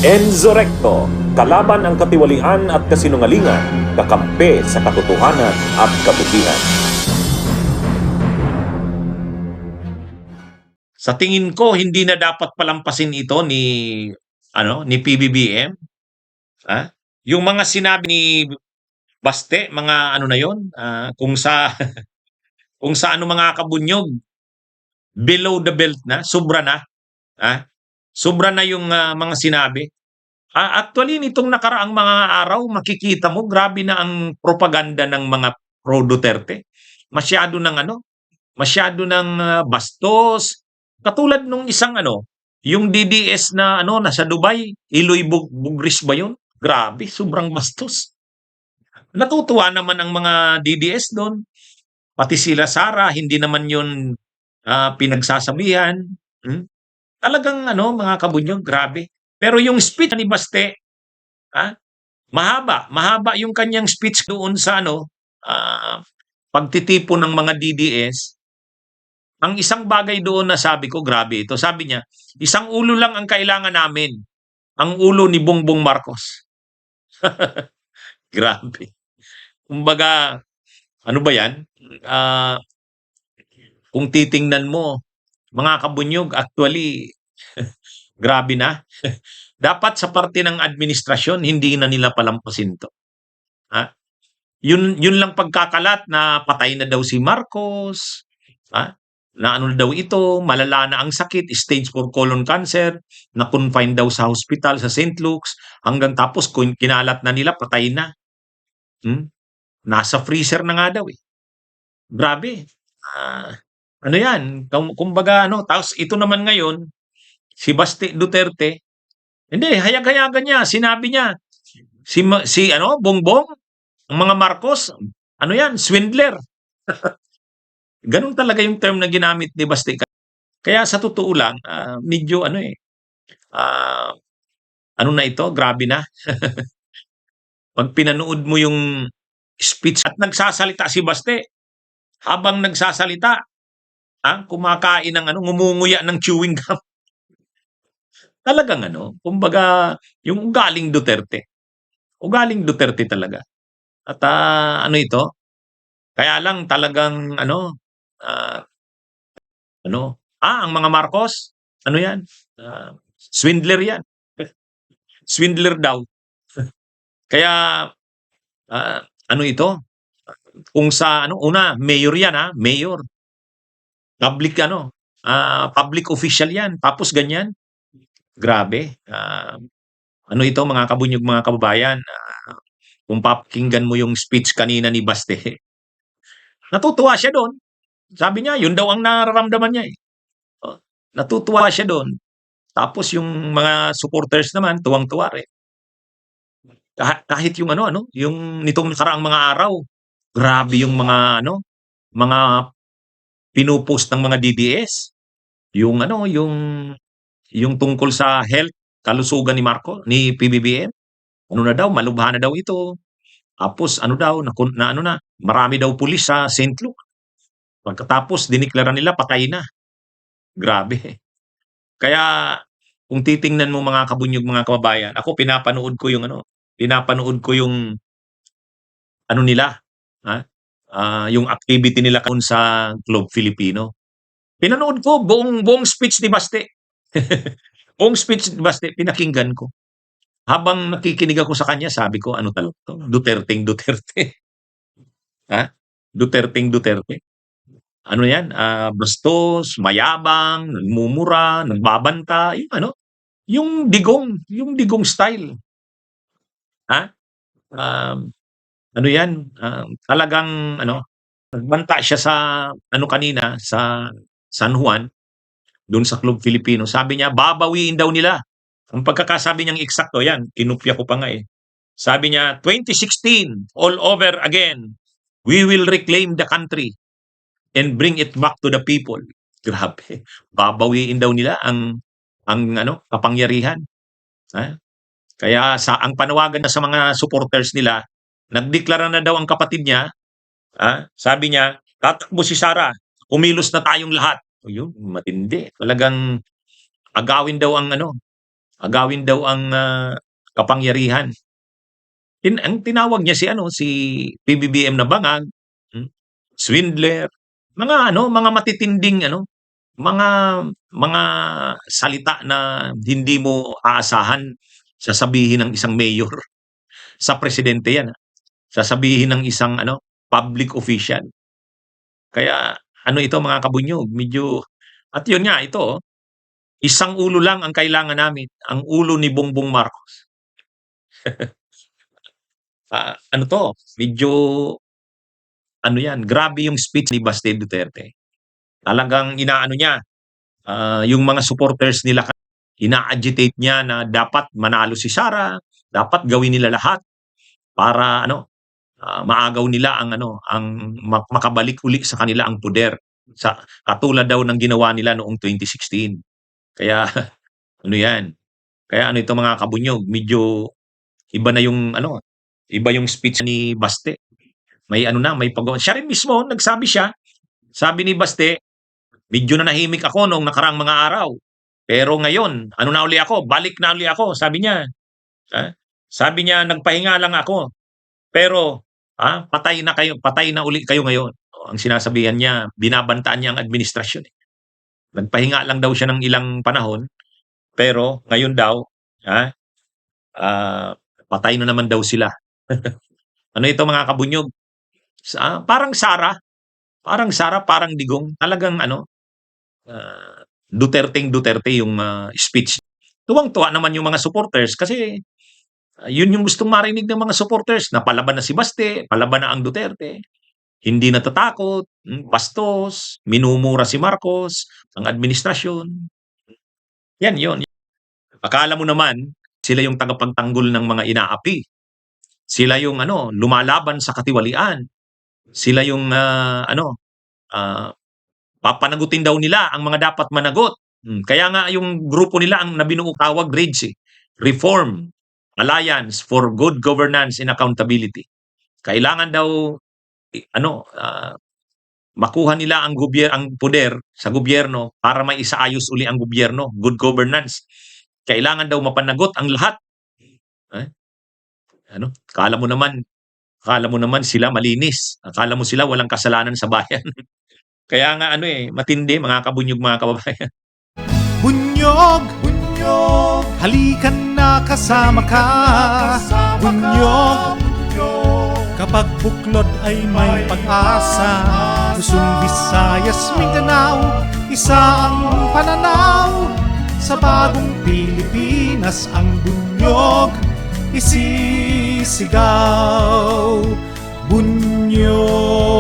Enzo Recto, kalaban ang katiwalian at kasinungalingan, kakampi sa katotohanan at kabutihan. Sa tingin ko hindi na dapat palampasin ito ni PBBM. Yung mga sinabi ni Baste, mga ano na yon, kung sa kung sa ano mga kabunyog, below the belt na, sobra na. Sobra na yung mga sinabi. Actually, nitong nakaraang mga araw, makikita mo, grabe na ang propaganda ng mga pro-Duterte. Masyado ng masyado ng bastos. Katulad nung isang yung DDS na nasa Dubai, Iloy Bugris ba yun? Grabe, sobrang bastos. Natutuwa naman ang mga DDS doon. Pati sila Sara, hindi naman yun pinagsasabihan. Hmm? Talagang mga kabunyog, grabe. Pero yung speech ni Baste, ah, mahaba yung kanyang speech doon sa pagtitipon ng mga DDS. Ang isang bagay doon na sabi ko, grabe ito. Sabi niya, isang ulo lang ang kailangan namin. Ang ulo ni Bongbong Marcos. Grabe. Kumbaga, ano ba yan? Kung titingnan mo, mga kabunyog, actually, grabe na. Dapat sa parte ng administrasyon, hindi na nila palampasin to. Yun lang pagkakalat na patay na daw si Marcos, na ano na daw ito, malala na ang sakit, stage 4 colon cancer, na confine daw sa hospital sa St. Luke's, hanggang tapos kinalat na nila, patay na. Nasa freezer na nga daw eh. Grabe. Ano yan? Kumbaga tapos ito naman ngayon, si Baste Duterte, hindi, hayag-hayagan niya, sinabi niya, si Bongbong, ang mga Marcos, yan, swindler. Ganun talaga yung term na ginamit ni Baste. Kaya sa totoo lang, medyo na ito, grabe na. Pag pinanood mo yung speech at nagsasalita si Baste, habang nagsasalita, kumakain ng ngumunguya ng chewing gum. Talagang kumbaga, yung ugaling Duterte. Ugaling Duterte talaga. At ito, kaya lang talagang ang mga Marcos, yan? Swindler yan. Swindler daw. Kaya, ito? Kung sa, una, mayor yan, mayor. Public, public official yan. Tapos ganyan. Grabe. Ito, mga kabunyog, mga kababayan, kung papakinggan mo yung speech kanina ni Baste, natutuwa siya doon. Sabi niya, yun daw ang nararamdaman niya eh. Natutuwa siya doon. Tapos yung mga supporters naman, tuwang-tuwa rin. Kahit yung yung nitong nakaraang mga araw, grabe yung mga pinupost ng mga DDS. Yung yung tungkol sa health, kalusugan ni PBBM. Na daw, malubha na daw ito. Tapos daw, marami daw pulis sa St. Luke. Pagkatapos, diniklara nila, patay na. Grabe. Kaya, kung titingnan mo mga kabunyog, mga kababayan, ako pinapanood ko yung nila, yung activity nila kung sa Club Filipino. Pinanood ko buong speech ni Baste. Buong speech ni Baste, pinakinggan ko. Habang nakikinig ako sa kanya, sabi ko, talaga to? Duterteng Duterte. Duterteng Duterte. Yan? Bastos, mayabang, nagmumura, nagbabanta, yung digong style. Yan? Talagang, nagbanta siya sa, kanina, sa San Juan, doon sa Club Filipino. Sabi niya, babawiin daw nila. Ang pagkakasabi niyang eksakto, yan, kinupya ko pa nga eh. Sabi niya, 2016, all over again. We will reclaim the country and bring it back to the people. Grabe. Babawiin daw nila ang kapangyarihan. Kaya ang panawagan na sa mga supporters nila, nagdeklara na daw ang kapatid niya, sabi niya, tatakbo si Sara, kumilos na tayong lahat. Yun, matindi. Talagang agawin daw ang agawin daw ang kapangyarihan. Ang tinawag niya si PBBM na bangag, hmm, swindler, mga matitinding mga mga salita na hindi mo aasahan sasabihin ng isang mayor sa presidente 'yan, sasabihin ng isang public official. Kaya ito mga kabunyog, medyo at 'yun nga ito, isang ulo lang ang kailangan namin, ang ulo ni Bongbong Marcos. Medyo 'yan, grabe yung speech ni Baste Duterte. Talagang inaano niya, yung mga supporters nila, ina-agitate niya na dapat manalo si Sara, dapat gawin nila lahat para maagaw nila ang makabalik uli sa kanila ang puder. Katulad daw ng ginawa nila noong 2016. Kaya 'yan. Kaya ito mga kabunyog, medyo iba na yung iba yung speech ni Baste. May may pagawa. Siya rin mismo nagsabi siya. Sabi ni Baste, medyo na nahimik ako noong nakaraang mga araw. Pero ngayon, na uli ako, balik na uli ako, sabi niya. Sabi niya, nagpahinga lang ako. Pero patay na uli kayo ngayon. Ang sinasabihan niya, binabantaan niya ang administrasyon. Nagpahinga lang daw siya ng ilang panahon, pero ngayon daw, patay na naman daw sila. Ito mga kabunyog? Parang Sara, parang Digong, talagang Duterte yung speech. Tuwang-tuwa naman yung mga supporters kasi yun yung gustong marinig ng mga supporters, na palaban na si Baste, palaban na ang Duterte. Hindi natatakot, bastos, minumura si Marcos, ang administrasyon. Yan yun. Akala mo naman, sila yung tagapagtanggol ng mga inaapi. Sila yung lumalaban sa katiwalian. Sila yung papanagutin daw nila ang mga dapat managot. Kaya nga yung grupo nila ang nabinuo tawag RAGE, Reform Alliance for Good Governance and Accountability. Kailangan daw makuha nila ang poder sa gobyerno para may isaayos uli ang gobyerno, good governance. Kailangan daw mapanagot ang lahat. Akala mo naman sila malinis. Akala mo sila walang kasalanan sa bayan. Kaya nga matindi mga kabunyog, mga kababayan. Bunyog, bunyog, halikan na kasama ka. Bunyog, kapag buklod ay may pag-asa. Luzon, Visayas, Mindanao, isa ang pananaw. Sa bagong Pilipinas ang bunyog isisigaw. Bunyog.